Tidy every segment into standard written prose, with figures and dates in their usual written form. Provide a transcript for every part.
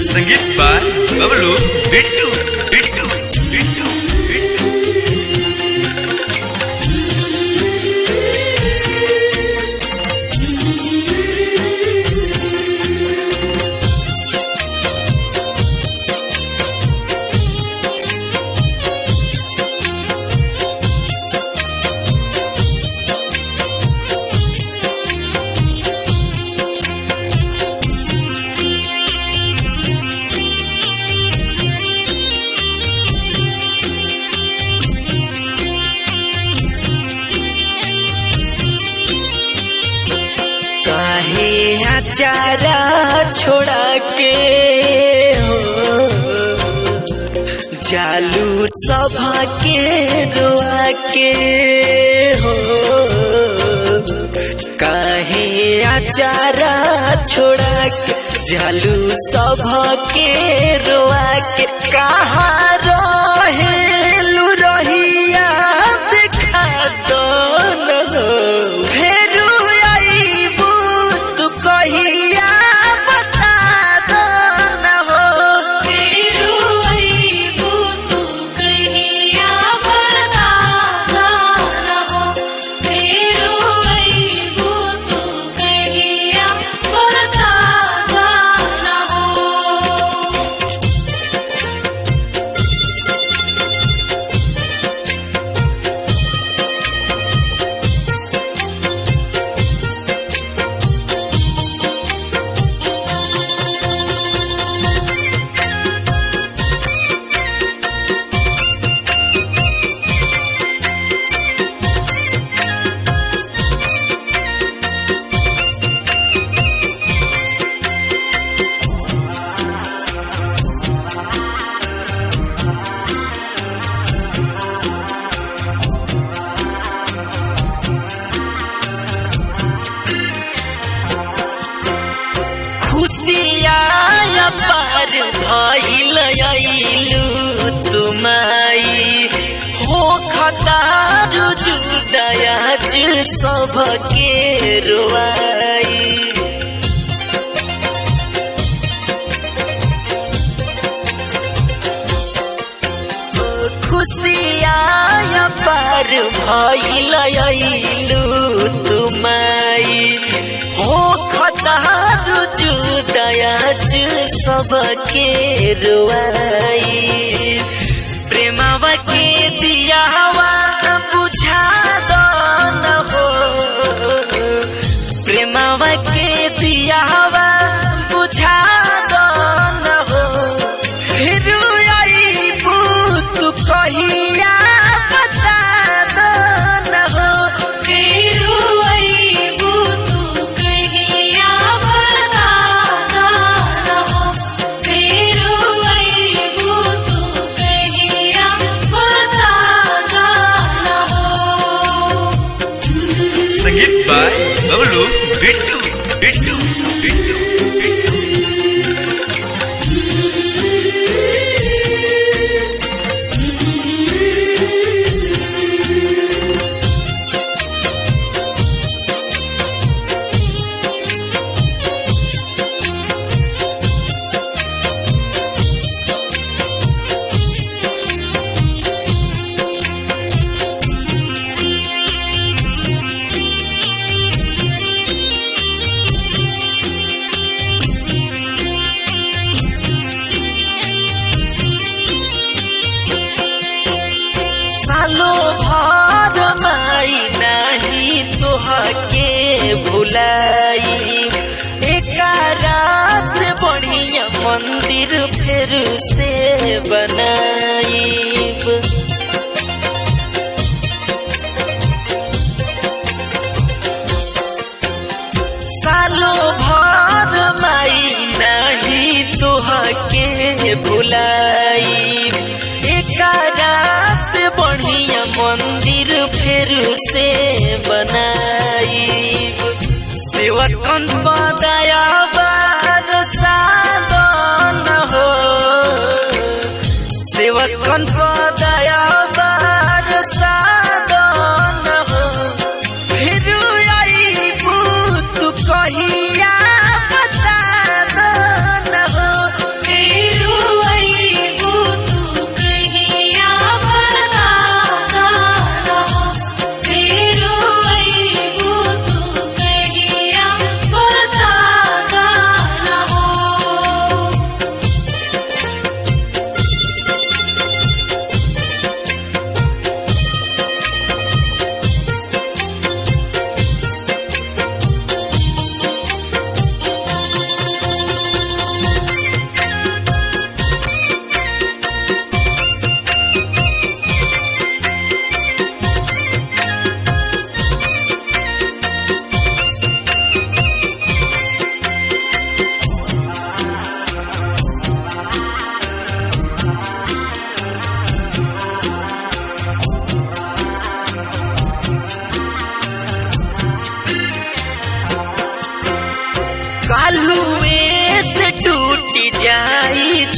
संगीत बाय बबलू बिट्टू बिट्टू बिट्टू चारा छोड़ा के हो जालू सभा के रोआ के हो काहे आचारा छोड़ा के जालू सभा के रोआ के कहाँ रहेलू रहिया देखा दो न फेरू आईबू तू कहिया बता दो न हो फेरू आईबू तू कहिया बता दो न हो फेरू आईबू तू कहिया बता दो न हो। खुशिया पार भइल आइलू तुमाई हो खतारू जुदायाज सबके रोआई खुशिया पार भइल आइलू तुमाई हो खतारू जुदायाज सबके रोआई प्रेमवा के दियावा बुझा दो न हो प्रेमवा के दियावा बुझा दो न हो फिर आईबू तू कहिया बता दो न हो फेरू आईबू तू कहिया बता दो न हो फेरू आईबू तू कहिया बता दो न हो। संगीत बाय बबलू बिट्टू बिट्टू बिट्टू बिट्टू सालो भर माई नाही तोहके भुलाई एका रात बढ़िया मंदिर फिर से बनाईब सालो भर माई नाही तोहके भुलाई एका रात बढ़िया मंदिर फिर से बनाईब सेवकन बदाया साधन हो सेवकन बदाया साधन हो फिर आईबू तू कहिया बता दो न हो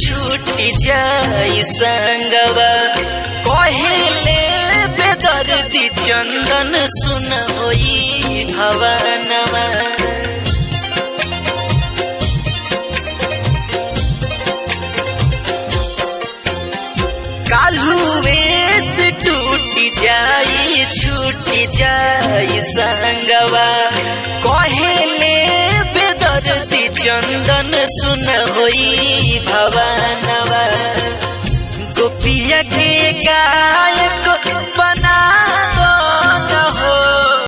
छूटी जाई संगवा कहेले बेदर्दी चंदन सुन होई भवनवा कालुए से टूटी जाई छूटी जाई संगवा कहेले बेदर्दी चंदन सुन होई भवनवा गोपिया के गाय